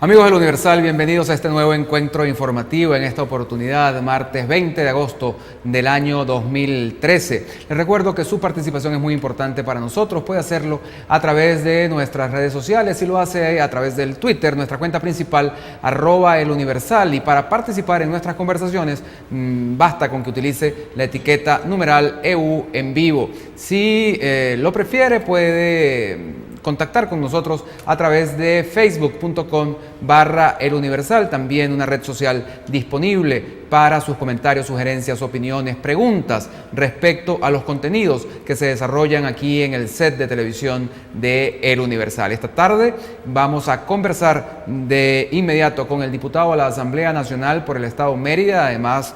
Amigos del Universal, bienvenidos a este nuevo encuentro informativo en esta oportunidad, martes 20 de agosto del año 2013. Les recuerdo que su participación es muy importante para nosotros. Puede hacerlo a través de nuestras redes sociales y lo hace a través del Twitter, nuestra cuenta principal, @eluniversal. Y para participar en nuestras conversaciones, basta con que utilice la etiqueta numeral EU en vivo. Si lo prefiere, puede contactar con nosotros a través de facebook.com/eluniversal, también una red social disponible para sus comentarios, sugerencias, opiniones, preguntas respecto a los contenidos que se desarrollan aquí en el set de televisión de El Universal. Esta tarde vamos a conversar de inmediato con el diputado a la Asamblea Nacional por el Estado Mérida, además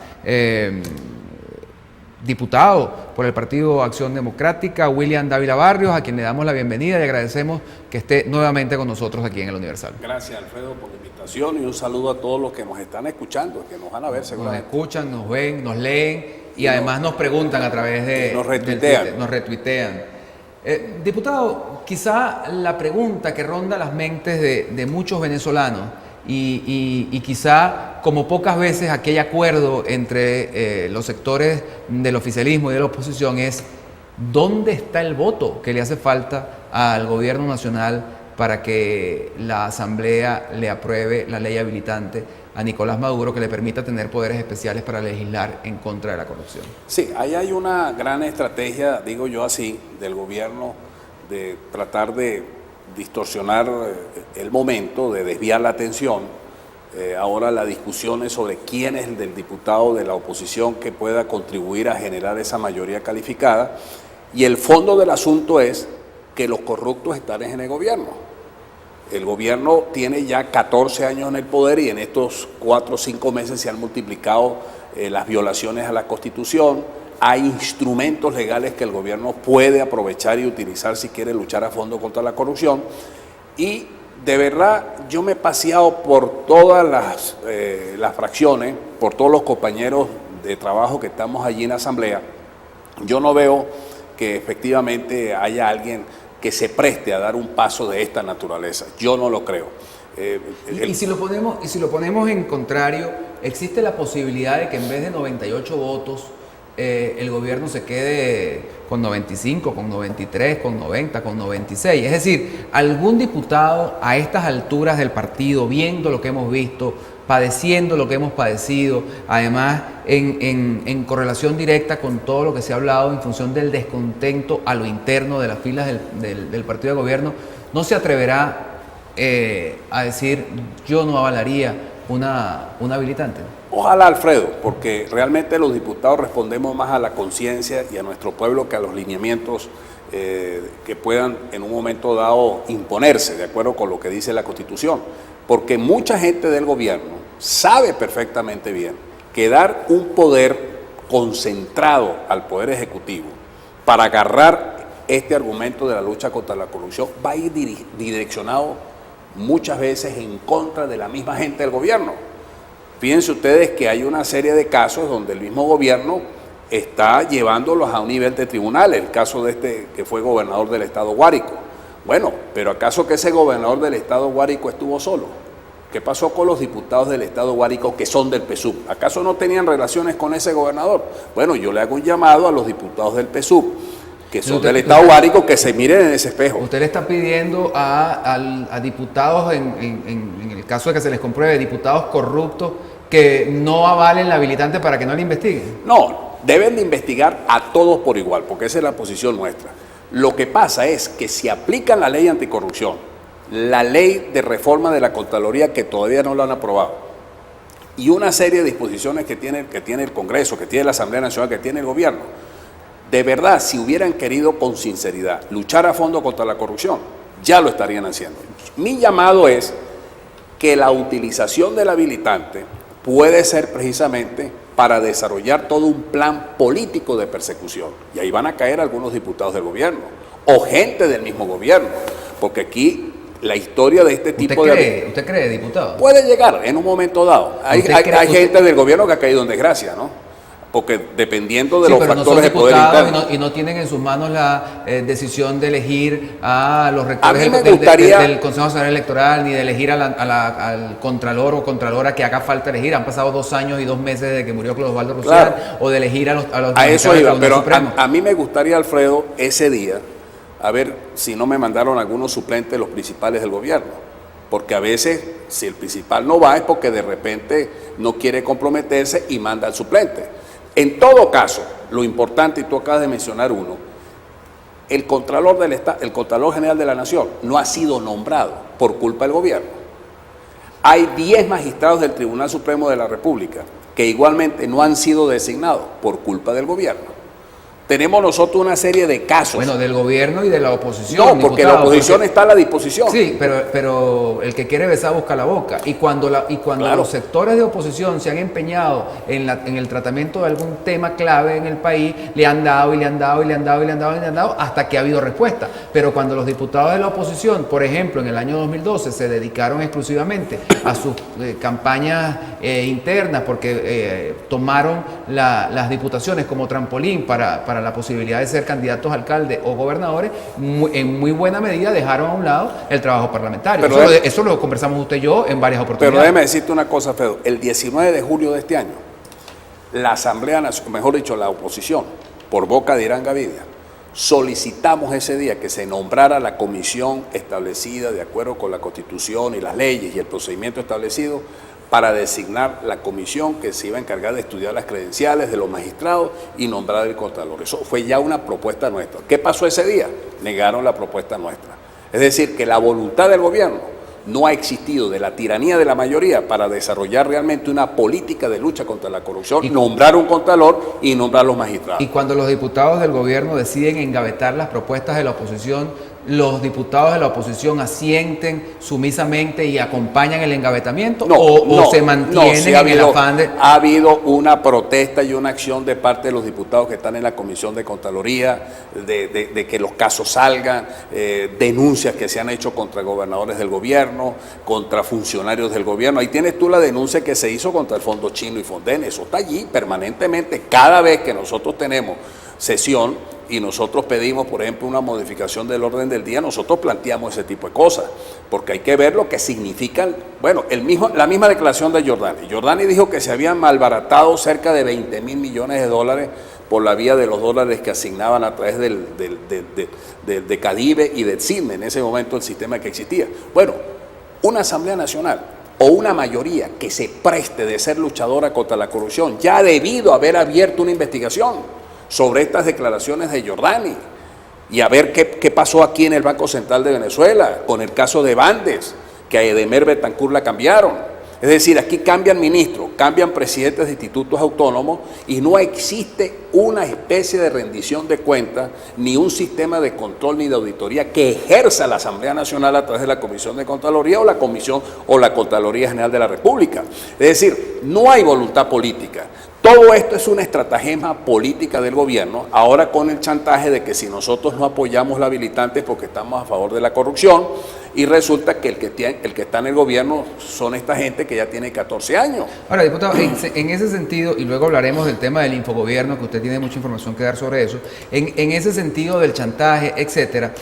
diputado por el Partido Acción Democrática, William Dávila Barrios, a quien le damos la bienvenida y agradecemos que esté nuevamente con nosotros aquí en El Universal. Gracias, Alfredo, por la invitación y un saludo a todos los que nos están escuchando, que nos van a ver seguramente. Nos escuchan, nos ven, nos leen y además nos preguntan a través de... Nos retuitean. Nos retuitean. Diputado, quizá la pregunta que ronda las mentes de muchos venezolanos y quizá como pocas veces aquel acuerdo entre los sectores del oficialismo y de la oposición es ¿dónde está el voto que le hace falta al gobierno nacional para que la Asamblea le apruebe la ley habilitante a Nicolás Maduro que le permita tener poderes especiales para legislar en contra de la corrupción? Sí, ahí hay una gran estrategia, digo yo así, del gobierno de tratar de distorsionar el momento, de desviar la atención. Ahora la discusión es sobre quién es el del diputado de la oposición que pueda contribuir a generar esa mayoría calificada, y el fondo del asunto es que los corruptos están en el gobierno. El gobierno tiene ya 14 años en el poder y en estos 4 o 5 meses se han multiplicado las violaciones a la Constitución. Hay instrumentos legales que el gobierno puede aprovechar y utilizar si quiere luchar a fondo contra la corrupción. Y de verdad yo me he paseado por todas las fracciones, por todos los compañeros de trabajo que estamos allí en la Asamblea. Yo no veo que efectivamente haya alguien que se preste a dar un paso de esta naturaleza. Yo no lo creo. Y si lo ponemos en contrario, ¿existe la posibilidad de que en vez de 98 votos el gobierno se quede con 95, con 93, con 90, con 96? Es decir, algún diputado a estas alturas del partido, viendo lo que hemos visto, padeciendo lo que hemos padecido, además en correlación directa con todo lo que se ha hablado en función del descontento a lo interno de las filas del partido de gobierno, ¿no se atreverá a decir yo no avalaría una habilitante? Ojalá, Alfredo, porque realmente los diputados respondemos más a la conciencia y a nuestro pueblo que a los lineamientos que puedan en un momento dado imponerse, de acuerdo con lo que dice la Constitución. Porque mucha gente del gobierno sabe perfectamente bien que dar un poder concentrado al Poder Ejecutivo para agarrar este argumento de la lucha contra la corrupción va a ir direccionado muchas veces en contra de la misma gente del gobierno. Fíjense ustedes que hay una serie de casos donde el mismo gobierno está llevándolos a un nivel de tribunal. El caso de este que fue gobernador del estado Guárico. Bueno, pero ¿acaso que ese gobernador del estado Guárico estuvo solo? ¿Qué pasó con los diputados del estado Guárico que son del PSUV? ¿Acaso no tenían relaciones con ese gobernador? Bueno, yo le hago un llamado a los diputados del PSUV que son del estado Guárico, que se miren en ese espejo. Usted le está pidiendo a diputados, en el caso de que se les compruebe, diputados corruptos, que no avalen la habilitante para que no le investiguen. No, deben de investigar a todos por igual, porque esa es la posición nuestra. Lo que pasa es que si aplican la ley anticorrupción, la ley de reforma de la Contraloría, que todavía no lo han aprobado, y una serie de disposiciones que tiene el Congreso, que tiene la Asamblea Nacional, que tiene el gobierno, de verdad, si hubieran querido con sinceridad luchar a fondo contra la corrupción, ya lo estarían haciendo. Mi llamado es que la utilización del habilitante puede ser precisamente para desarrollar todo un plan político de persecución. Y ahí van a caer algunos diputados del gobierno o gente del mismo gobierno, porque aquí la historia de este tipo ¿Usted cree, diputado? Puede llegar en un momento dado. Hay gente del gobierno que ha caído en desgracia, ¿no? porque dependiendo de Sí, los pero no factores son de poder diputados interno. y no tienen en sus manos la decisión de elegir a los A rectores mí me del gustaría- del Consejo Nacional Electoral, ni de elegir al contralor o contralora que haga falta elegir. Han pasado 2 años y 2 meses desde que murió Claudio Osvaldo Rusián, Claro. o de elegir a los A eso magistrados del iba, Tribunal pero Supremo. a mí me gustaría, Alfredo, ese día, a ver si no me mandaron algunos suplentes de los principales del gobierno. Porque a veces, si el principal no va, es porque de repente no quiere comprometerse y manda al suplente. En todo caso, lo importante, y tú acabas de mencionar uno, el Contralor el Contralor General de la Nación no ha sido nombrado por culpa del gobierno. Hay 10 magistrados del Tribunal Supremo de la República que igualmente no han sido designados por culpa del gobierno. Tenemos nosotros una serie de casos. Bueno, del gobierno y de la oposición. No, porque la oposición está a la disposición. Sí, pero el que quiere besar busca la boca. Y cuando Claro. los sectores de oposición se han empeñado en el tratamiento de algún tema clave en el país, le han dado y le han dado y le han dado y le han dado y le han dado hasta que ha habido respuesta. Pero cuando los diputados de la oposición, por ejemplo, en el año 2012 se dedicaron exclusivamente a sus campañas internas, porque tomaron las diputaciones como trampolín para la posibilidad de ser candidatos a alcalde o gobernadores, en muy buena medida dejaron a un lado el trabajo parlamentario. Pero Eso lo conversamos usted y yo en varias Pero oportunidades. déjeme decirte una cosa, Fedo. El 19 de julio de este año, la Asamblea Nacional, mejor dicho, la oposición, por boca de Irán Gavidia, solicitamos ese día que se nombrara la comisión establecida de acuerdo con la Constitución y las leyes y el procedimiento establecido para designar la comisión que se iba a encargar de estudiar las credenciales de los magistrados y nombrar el Contralor. Eso fue ya una propuesta nuestra. ¿Qué pasó ese día? Negaron la propuesta nuestra. Es decir, que la voluntad del gobierno no ha existido, de la tiranía de la mayoría, para desarrollar realmente una política de lucha contra la corrupción, nombrar un Contralor y nombrar los magistrados. Y cuando los diputados del gobierno deciden engavetar las propuestas de la oposición, los diputados de la oposición asienten sumisamente y acompañan el engavetamiento, o se mantienen sí en el afán de... Ha habido una protesta y una acción de parte de los diputados que están en la Comisión de Contraloría, de que los casos salgan, denuncias que se han hecho contra gobernadores del gobierno, contra funcionarios del gobierno. Ahí tienes tú la denuncia que se hizo contra el Fondo Chino y Fonden. Eso está allí permanentemente. Cada vez que nosotros tenemos sesión y nosotros pedimos, por ejemplo, una modificación del orden del día, nosotros planteamos ese tipo de cosas, porque hay que ver lo que significan. Bueno, la misma declaración de Giordani. Giordani dijo que se habían malbaratado cerca de 20.000 millones de dólares por la vía de los dólares que asignaban a través de Cadive y del CISME, en ese momento el sistema que existía. Bueno, una Asamblea Nacional o una mayoría que se preste de ser luchadora contra la corrupción ya ha debido haber abierto una investigación sobre estas declaraciones de Giordani y a ver qué pasó aquí en el Banco Central de Venezuela con el caso de Bandes, que a Edemer Betancourt la cambiaron. Es decir, aquí cambian ministros, cambian presidentes de institutos autónomos y no existe una especie de rendición de cuentas, ni un sistema de control ni de auditoría que ejerza la Asamblea Nacional a través de la Comisión de Contraloría o la Comisión o la Contraloría General de la República. Es decir, no hay voluntad política. Todo esto es una estratagema política del gobierno, ahora con el chantaje de que si nosotros no apoyamos la habilitante es porque estamos a favor de la corrupción, y resulta que el que está en el gobierno son esta gente que ya tiene 14 años. Ahora, diputado, en ese sentido, y luego hablaremos del tema del infogobierno, que usted tiene mucha información que dar sobre eso, en ese sentido del chantaje, etcétera,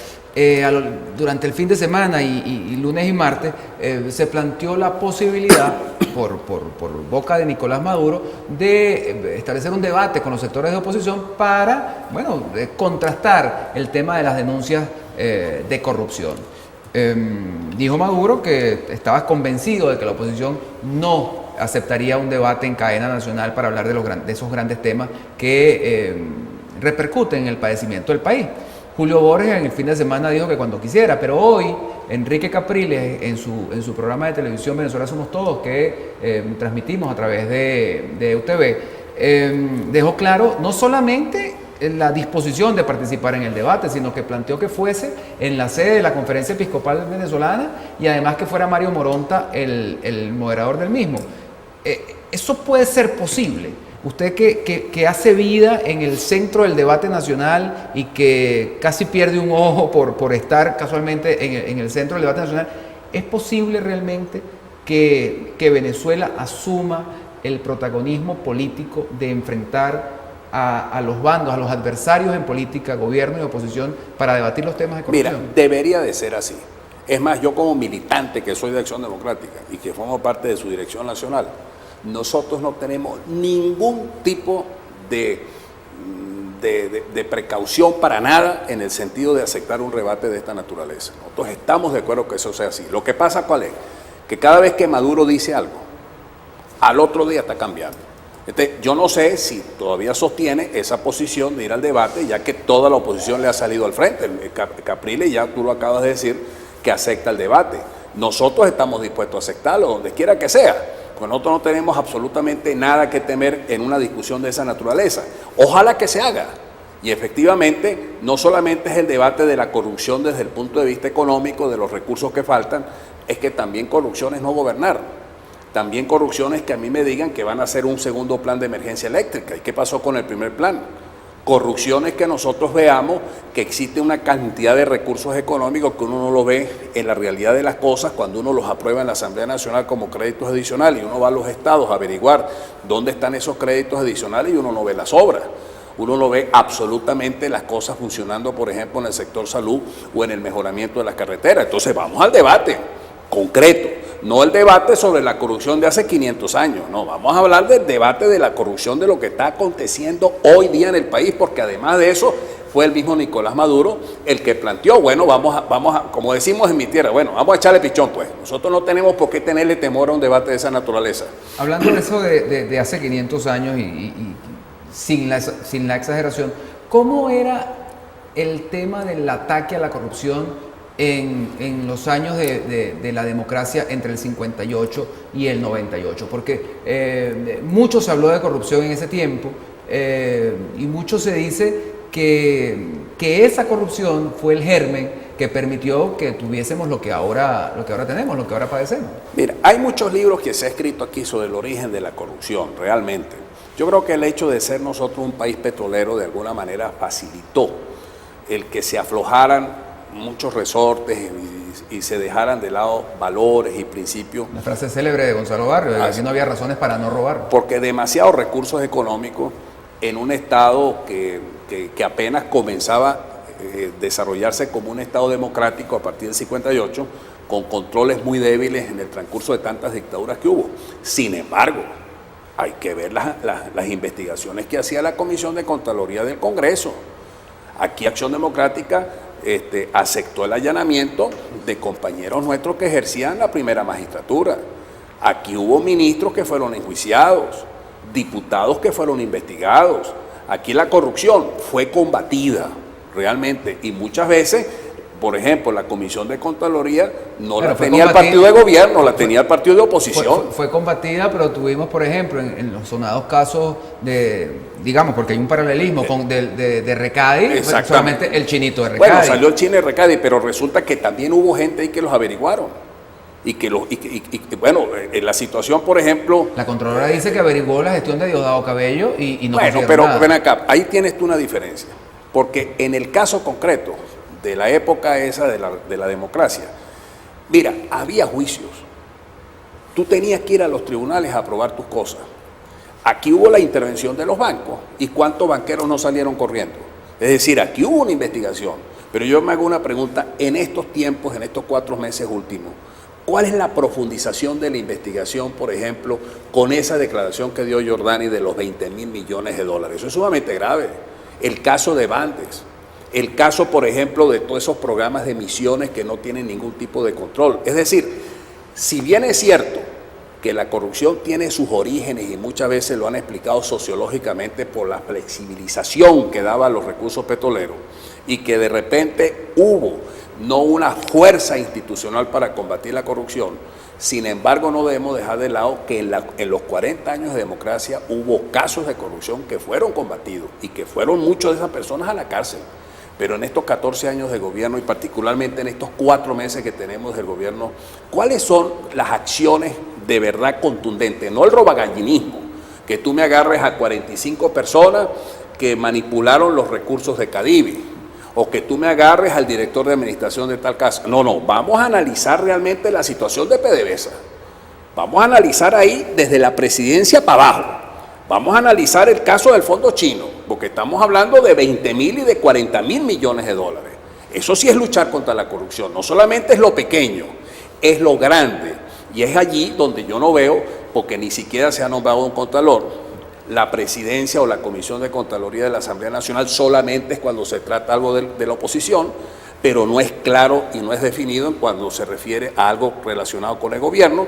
durante el fin de semana y lunes y martes se planteó la posibilidad por boca de Nicolás Maduro de establecer un debate con los sectores de oposición para, bueno, contrastar el tema de las denuncias de corrupción. Dijo Maduro que estaba convencido de que la oposición no aceptaría un debate en cadena nacional para hablar de esos grandes temas que repercuten en el padecimiento del país. Julio Borges en el fin de semana dijo que cuando quisiera, pero hoy Enrique Capriles en su programa de televisión Venezuela Somos Todos, que transmitimos a través de UTV, dejó claro no solamente la disposición de participar en el debate, sino que planteó que fuese en la sede de la Conferencia Episcopal Venezolana y además que fuera Mario Moronta el moderador del mismo. Eso puede ser posible. Usted que hace vida en el centro del debate nacional y que casi pierde un ojo por estar casualmente en el centro del debate nacional, ¿es posible realmente que Venezuela asuma el protagonismo político de enfrentar a los bandos, a los adversarios en política, gobierno y oposición, para debatir los temas de corrupción? Mira, debería de ser así. Es más, yo como militante que soy de Acción Democrática y que formo parte de su dirección nacional, nosotros no tenemos ningún tipo de precaución para nada en el sentido de aceptar un rebate de esta naturaleza. Nosotros estamos de acuerdo que eso sea así. Lo que pasa, ¿cuál es? Que cada vez que Maduro dice algo, al otro día está cambiando. Yo no sé si todavía sostiene esa posición de ir al debate, ya que toda la oposición le ha salido al frente. Capriles, ya tú lo acabas de decir, que acepta el debate. Nosotros estamos dispuestos a aceptarlo, donde quiera que sea. Pues nosotros no tenemos absolutamente nada que temer en una discusión de esa naturaleza. Ojalá que se haga. Y efectivamente, no solamente es el debate de la corrupción desde el punto de vista económico, de los recursos que faltan, es que también corrupción es no gobernar. También corrupción es que a mí me digan que van a hacer un segundo plan de emergencia eléctrica. ¿Y qué pasó con el primer plan? Corrupción es que nosotros veamos que existe una cantidad de recursos económicos que uno no lo ve en la realidad de las cosas cuando uno los aprueba en la Asamblea Nacional como créditos adicionales y uno va a los estados a averiguar dónde están esos créditos adicionales y uno no ve las obras. Uno no ve absolutamente las cosas funcionando, por ejemplo, en el sector salud o en el mejoramiento de las carreteras. Entonces vamos al debate concreto, no el debate sobre la corrupción de hace 500 años, no, vamos a hablar del debate de la corrupción de lo que está aconteciendo hoy día en el país, porque además de eso fue el mismo Nicolás Maduro el que planteó, bueno, vamos a, como decimos en mi tierra, bueno, vamos a echarle pichón pues, nosotros no tenemos por qué tenerle temor a un debate de esa naturaleza. Hablando de eso de hace 500 años y sin la exageración, ¿cómo era el tema del ataque a la corrupción en los años de la democracia entre el 58 y el 98? Porque mucho se habló de corrupción en ese tiempo y mucho se dice que esa corrupción fue el germen que permitió que tuviésemos lo que ahora tenemos, lo que ahora padecemos. Mira, hay muchos libros que se han escrito aquí sobre el origen de la corrupción, realmente. Yo creo que el hecho de ser nosotros un país petrolero de alguna manera facilitó el que se aflojaran muchos resortes y se dejaran de lado valores y principios. La frase célebre de Gonzalo Barrios, así no había razones para no robar. Porque demasiados recursos económicos en un estado que apenas comenzaba a desarrollarse como un estado democrático a partir del 58, con controles muy débiles en el transcurso de tantas dictaduras que hubo. Sin embargo, hay que ver las investigaciones que hacía la Comisión de Contraloría del Congreso. Aquí Acción Democrática aceptó el allanamiento de compañeros nuestros que ejercían la primera magistratura. Aquí hubo ministros que fueron enjuiciados, diputados que fueron investigados. Aquí la corrupción fue combatida realmente y muchas veces, por ejemplo, la Comisión de Contraloría no la tenía el partido de gobierno, la tenía el partido de oposición. Fue combatida, pero tuvimos, por ejemplo, en los sonados casos de, digamos, porque hay un paralelismo de Recadi, solamente el chinito de Recadi. Bueno, salió el chino de Recadi, pero resulta que también hubo gente ahí que los averiguaron. Bueno, en la situación, por ejemplo... La Contralora dice que averiguó la gestión de Diosdado Cabello y no bueno, pero nada. Ven acá, ahí tienes tú una diferencia. Porque en el caso concreto de la época esa de la democracia, mira, había juicios. Tú tenías que ir a los tribunales a aprobar tus cosas. Aquí hubo la intervención de los bancos. ¿Y cuántos banqueros no salieron corriendo? Es decir, aquí hubo una investigación. Pero yo me hago una pregunta, en estos tiempos, en estos 4 meses últimos, ¿cuál es la profundización de la investigación, por ejemplo, con esa declaración que dio Giordani de los 20.000 millones de dólares? Eso es sumamente grave. El caso de Bandes, el caso, por ejemplo, de todos esos programas de emisiones que no tienen ningún tipo de control. Es decir, si bien es cierto que la corrupción tiene sus orígenes y muchas veces lo han explicado sociológicamente por la flexibilización que daban los recursos petroleros y que de repente hubo no una fuerza institucional para combatir la corrupción, sin embargo no debemos dejar de lado que en los 40 años de democracia hubo casos de corrupción que fueron combatidos y que fueron muchos de esas personas a la cárcel. Pero en estos 14 años de gobierno y particularmente en estos 4 meses que tenemos del gobierno, ¿cuáles son las acciones de verdad contundentes? No el robagallinismo, que tú me agarres a 45 personas que manipularon los recursos de Cadivi, o que tú me agarres al director de administración de tal casa. No, vamos a analizar realmente la situación de PDVSA. Vamos a analizar ahí desde la presidencia para abajo. Vamos a analizar el caso del fondo chino, porque estamos hablando de 20.000 y de 40.000 millones de dólares. Eso sí es luchar contra la corrupción. No solamente es lo pequeño, es lo grande. Y es allí donde yo no veo, porque ni siquiera se ha nombrado un contralor, la presidencia o la Comisión de Contraloría de la Asamblea Nacional solamente es cuando se trata algo de la oposición, pero no es claro y no es definido en cuando se refiere a algo relacionado con el gobierno,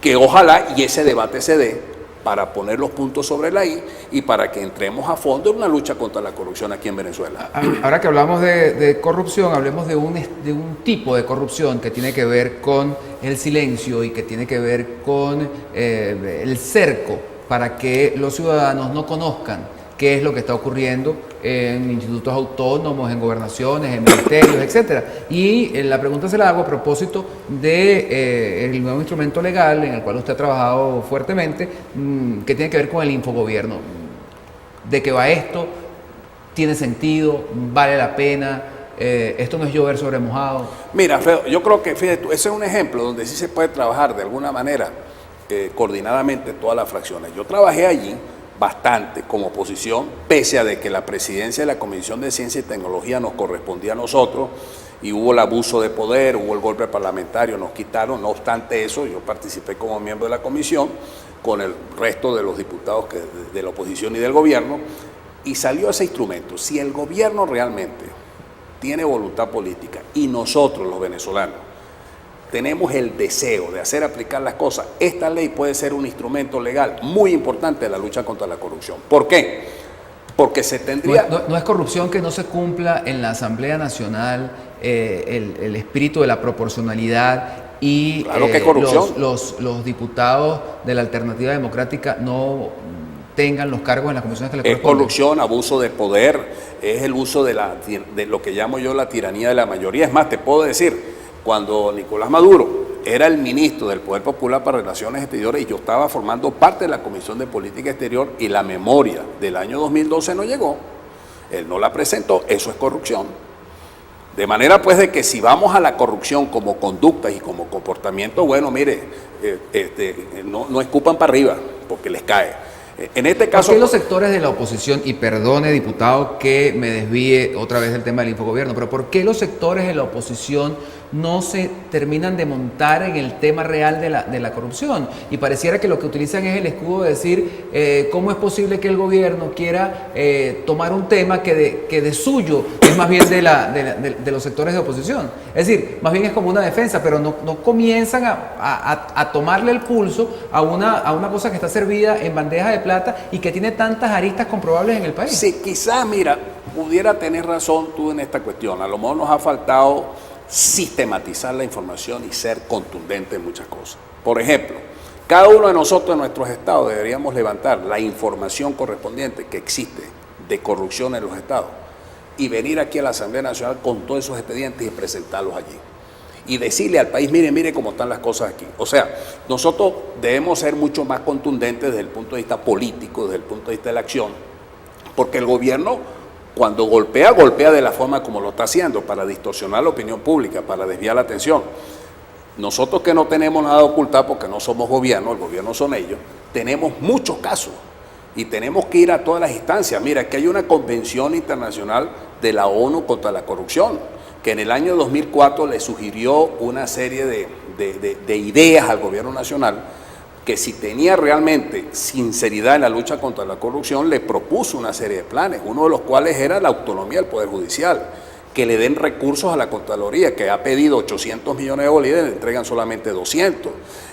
que ojalá y ese debate se dé para poner los puntos sobre la I y para que entremos a fondo en una lucha contra la corrupción aquí en Venezuela. Ahora que hablamos de corrupción, hablemos de un tipo de corrupción que tiene que ver con el silencio y que tiene que ver con el cerco para que los ciudadanos no conozcan qué es lo que está ocurriendo en institutos autónomos, en gobernaciones, en ministerios, etcétera. Y la pregunta se la hago a propósito de el nuevo instrumento legal en el cual usted ha trabajado fuertemente, que tiene que ver con el infogobierno. ¿De qué va esto? ¿Tiene sentido? ¿Vale la pena? ¿Esto no es llover sobre mojado? Mira, Alfredo, yo creo que, fíjate tú, ese es un ejemplo donde sí se puede trabajar de alguna manera coordinadamente todas las fracciones. Yo trabajé allí bastante como oposición, pese a de que la presidencia de la Comisión de Ciencia y Tecnología nos correspondía a nosotros y hubo el abuso de poder, hubo el golpe parlamentario, nos quitaron. No obstante eso, yo participé como miembro de la comisión con el resto de los diputados de la oposición y del gobierno, y salió ese instrumento. Si el gobierno realmente tiene voluntad política y nosotros los venezolanos tenemos el deseo de hacer aplicar las cosas, esta ley puede ser un instrumento legal muy importante en la lucha contra la corrupción. ¿Por qué? Porque se tendría... No es corrupción que no se cumpla en la Asamblea Nacional el espíritu de la proporcionalidad y claro que es corrupción. Los diputados de la Alternativa Democrática no tengan los cargos en las comisiones que les corresponden. Es corrupción, abuso de poder, es el uso de lo que llamo yo la tiranía de la mayoría. Es más, te puedo decir, cuando Nicolás Maduro era el ministro del Poder Popular para Relaciones Exteriores y yo estaba formando parte de la Comisión de Política Exterior y la memoria del año 2012 no llegó, él no la presentó, eso es corrupción. De manera pues de que si vamos a la corrupción como conductas y como comportamiento, bueno, mire, no escupan para arriba porque les cae. En este caso, ¿por qué los sectores de la oposición, y perdone diputado que me desvíe otra vez del tema del infogobierno, pero por qué los sectores de la oposición no se terminan de montar en el tema real de la corrupción? Y pareciera que lo que utilizan es el escudo de decir cómo es posible que el gobierno quiera tomar un tema que de suyo es más bien de los sectores de oposición. Es decir, más bien es como una defensa, pero no comienzan a tomarle el pulso a una cosa que está servida en bandeja de plata y que tiene tantas aristas comprobables en el país. Sí, quizás, mira, pudiera tener razón tú en esta cuestión. A lo mejor nos ha faltado sistematizar la información y ser contundente en muchas cosas. Por ejemplo, cada uno de nosotros en nuestros estados deberíamos levantar la información correspondiente que existe de corrupción en los estados y venir aquí a la Asamblea Nacional con todos esos expedientes y presentarlos allí. Y decirle al país, mire cómo están las cosas aquí. O sea, nosotros debemos ser mucho más contundentes desde el punto de vista político, desde el punto de vista de la acción, porque el gobierno, cuando golpea de la forma como lo está haciendo, para distorsionar la opinión pública, para desviar la atención. Nosotros que no tenemos nada a ocultar porque no somos gobierno, el gobierno son ellos, tenemos muchos casos y tenemos que ir a todas las instancias. Mira, que hay una convención internacional de la ONU contra la corrupción, que en el año 2004 le sugirió una serie de ideas al gobierno nacional, que si tenía realmente sinceridad en la lucha contra la corrupción, le propuso una serie de planes, uno de los cuales era la autonomía del Poder Judicial, que le den recursos a la Contraloría, que ha pedido 800 millones de bolívares, le entregan solamente 200.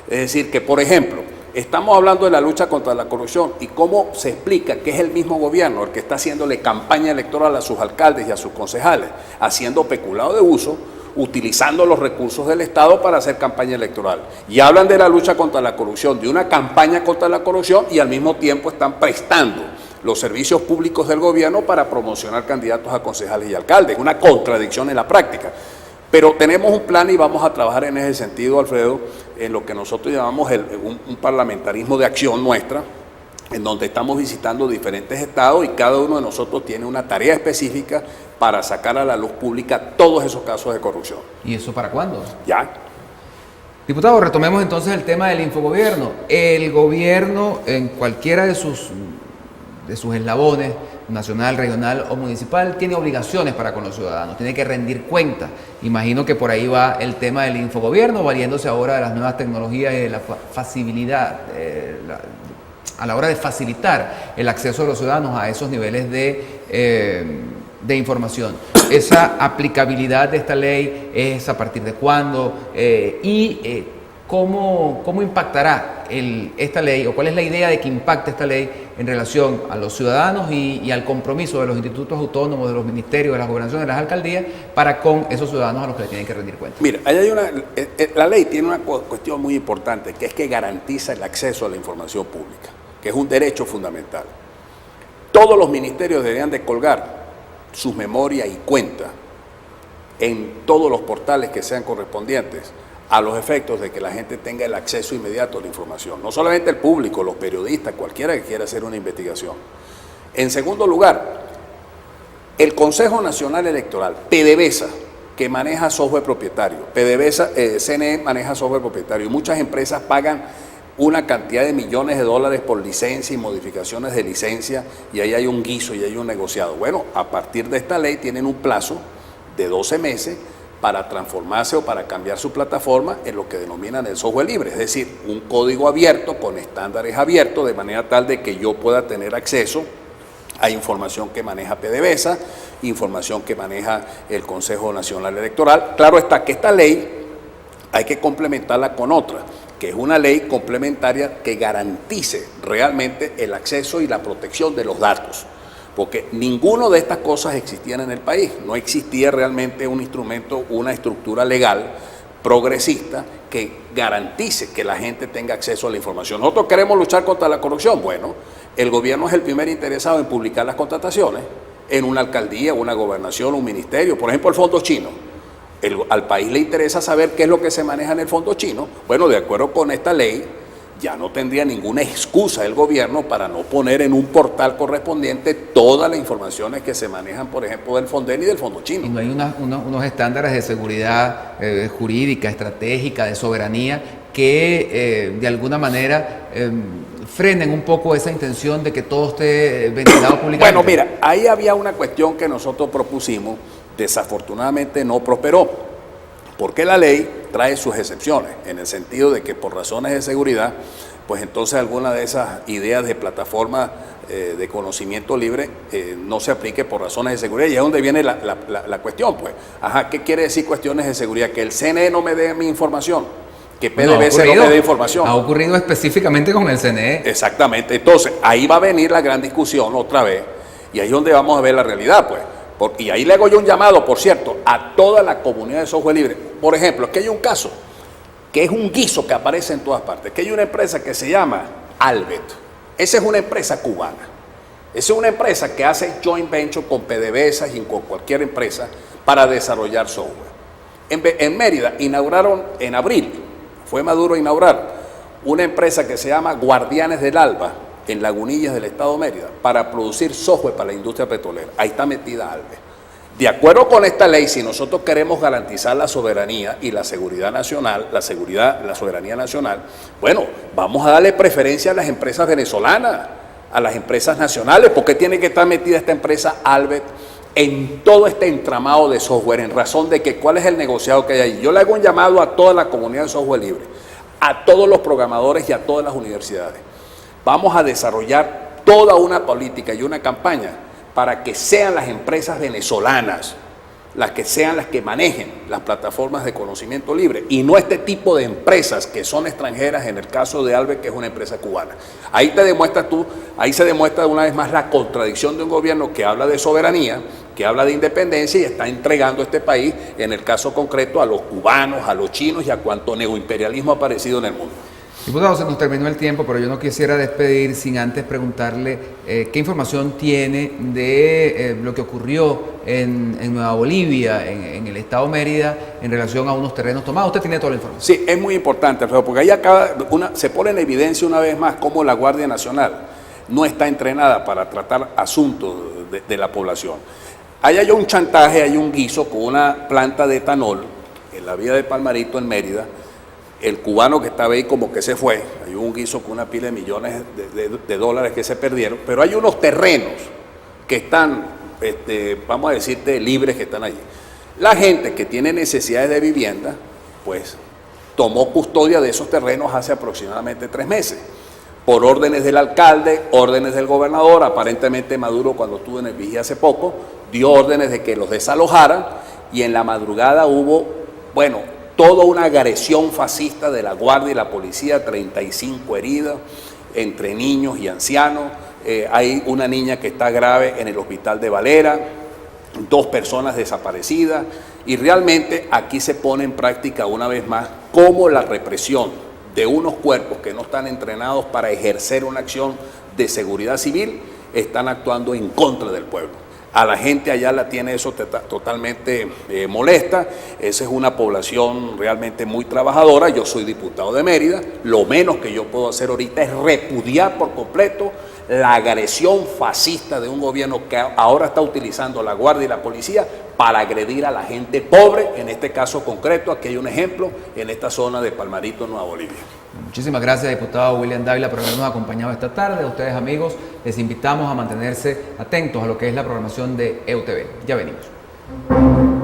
Es decir, que por ejemplo, estamos hablando de la lucha contra la corrupción y cómo se explica que es el mismo gobierno el que está haciéndole campaña electoral a sus alcaldes y a sus concejales, haciendo peculado de uso, utilizando los recursos del Estado para hacer campaña electoral. Y hablan de la lucha contra la corrupción, de una campaña contra la corrupción, y al mismo tiempo están prestando los servicios públicos del gobierno para promocionar candidatos a concejales y alcaldes. Una contradicción en la práctica. Pero tenemos un plan y vamos a trabajar en ese sentido, Alfredo, en lo que nosotros llamamos un parlamentarismo de acción nuestra, en donde estamos visitando diferentes estados y cada uno de nosotros tiene una tarea específica para sacar a la luz pública todos esos casos de corrupción. ¿Y eso para cuándo? Ya. Diputado, retomemos entonces el tema del infogobierno. El gobierno, en cualquiera de sus eslabones, nacional, regional o municipal, tiene obligaciones para con los ciudadanos, tiene que rendir cuentas. Imagino que por ahí va el tema del infogobierno, valiéndose ahora de las nuevas tecnologías y de la facilidad a la hora de facilitar el acceso de los ciudadanos a esos niveles de información. Esa aplicabilidad de esta ley es a partir de cuándo ¿cómo impactará esta ley o cuál es la idea de que impacte esta ley en relación a los ciudadanos y al compromiso de los institutos autónomos, de los ministerios, de las gobernaciones, de las alcaldías para con esos ciudadanos a los que le tienen que rendir cuentas? Mira, la ley tiene una cuestión muy importante, que es que garantiza el acceso a la información pública, que es un derecho fundamental. Todos los ministerios deberían de colgar sus memorias y cuentas en todos los portales que sean correspondientes a los efectos de que la gente tenga el acceso inmediato a la información. No solamente el público, los periodistas, cualquiera que quiera hacer una investigación. En segundo lugar, el Consejo Nacional Electoral, PDVSA, que maneja software propietario, CNE maneja software propietario, y muchas empresas pagan una cantidad de millones de dólares por licencia y modificaciones de licencia, y ahí hay un guiso y hay un negociado. Bueno, a partir de esta ley tienen un plazo de 12 meses para transformarse o para cambiar su plataforma en lo que denominan el software libre, es decir, un código abierto con estándares abiertos, de manera tal de que yo pueda tener acceso a información que maneja PDVSA, información que maneja el Consejo Nacional Electoral. Claro está que esta ley hay que complementarla con otra, que es una ley complementaria que garantice realmente el acceso y la protección de los datos, porque ninguna de estas cosas existían en el país. No existía realmente un instrumento, una estructura legal progresista que garantice que la gente tenga acceso a la información. Nosotros queremos luchar contra la corrupción. Bueno, el gobierno es el primer interesado en publicar las contrataciones en una alcaldía, una gobernación, un ministerio. Por ejemplo, el fondo chino. Al país le interesa saber qué es lo que se maneja en el fondo chino. Bueno, de acuerdo con esta ley, ya no tendría ninguna excusa el gobierno para no poner en un portal correspondiente todas las informaciones que se manejan, por ejemplo, del Fonden y del Fondo Chino. Y no hay unos estándares de seguridad jurídica, estratégica, de soberanía, que de alguna manera frenen un poco esa intención de que todo esté ventilado públicamente. Bueno, mira, ahí había una cuestión que nosotros propusimos, desafortunadamente no prosperó, porque la ley trae sus excepciones, en el sentido de que por razones de seguridad, pues entonces alguna de esas ideas de plataforma de conocimiento libre no se aplique por razones de seguridad. Y es donde viene la cuestión, pues. Ajá, ¿qué quiere decir cuestiones de seguridad? Que el CNE no me dé mi información, que PDVSA no me dé información. Ha ocurrido específicamente con el CNE. Exactamente. Entonces, ahí va a venir la gran discusión otra vez, y ahí es donde vamos a ver la realidad, pues. Y ahí le hago yo un llamado, por cierto, a toda la comunidad de software libre. Por ejemplo, que hay un caso que es un guiso que aparece en todas partes, que hay una empresa que se llama Albet. Esa es una empresa cubana. Esa es una empresa que hace joint venture con PDVSA y con cualquier empresa para desarrollar software. En Mérida inauguraron en abril, fue Maduro a inaugurar, una empresa que se llama Guardianes del Alba, en Lagunillas del estado de Mérida, para producir software para la industria petrolera. Ahí está metida Albet. De acuerdo con esta ley, si nosotros queremos garantizar la soberanía y la seguridad nacional, la soberanía nacional, bueno, vamos a darle preferencia a las empresas venezolanas, a las empresas nacionales. ¿Por qué tiene que estar metida esta empresa Albet en todo este entramado de software? En razón de que cuál es el negociado que hay ahí. Yo le hago un llamado a toda la comunidad de software libre, a todos los programadores y a todas las universidades. Vamos a desarrollar toda una política y una campaña para que sean las empresas venezolanas las que sean las que manejen las plataformas de conocimiento libre y no este tipo de empresas que son extranjeras, en el caso de Albet, que es una empresa cubana. Ahí se demuestra una vez más la contradicción de un gobierno que habla de soberanía, que habla de independencia y está entregando este país, en el caso concreto, a los cubanos, a los chinos y a cuanto neoimperialismo ha aparecido en el mundo. Diputado, se nos terminó el tiempo, pero yo no quisiera despedir sin antes preguntarle qué información tiene de lo que ocurrió en Nueva Bolivia, en el estado Mérida, en relación a unos terrenos tomados. Usted tiene toda la información. Sí, es muy importante, Alfredo, porque ahí se pone en evidencia una vez más cómo la Guardia Nacional no está entrenada para tratar asuntos de la población. Ahí hay un chantaje, hay un guiso con una planta de etanol en la vía de Palmarito, en Mérida, El cubano que estaba ahí como que se fue, hay un guiso con una pila de millones de dólares que se perdieron, pero hay unos terrenos que están, vamos a decirte, libres, que están allí. La gente que tiene necesidades de vivienda, pues tomó custodia de esos terrenos hace aproximadamente 3 meses, por órdenes del alcalde, órdenes del gobernador. Aparentemente Maduro, cuando estuvo en el vigía hace poco, dio órdenes de que los desalojaran, y en la madrugada hubo, bueno, toda una agresión fascista de la Guardia y la policía, 35 heridos, entre niños y ancianos. Hay una niña que está grave en el hospital de Valera, 2 personas desaparecidas, y realmente aquí se pone en práctica una vez más cómo la represión de unos cuerpos que no están entrenados para ejercer una acción de seguridad civil están actuando en contra del pueblo. A la gente allá la tiene eso totalmente molesta. Esa es una población realmente muy trabajadora. Yo soy diputado de Mérida. Lo menos que yo puedo hacer ahorita es repudiar por completo la agresión fascista de un gobierno que ahora está utilizando la Guardia y la policía para agredir a la gente pobre. En este caso concreto, aquí hay un ejemplo, en esta zona de Palmarito, Nueva Bolivia. Muchísimas gracias, diputado William Dávila, por habernos acompañado esta tarde. A ustedes, amigos, les invitamos a mantenerse atentos a lo que es la programación de EUTV. Ya venimos.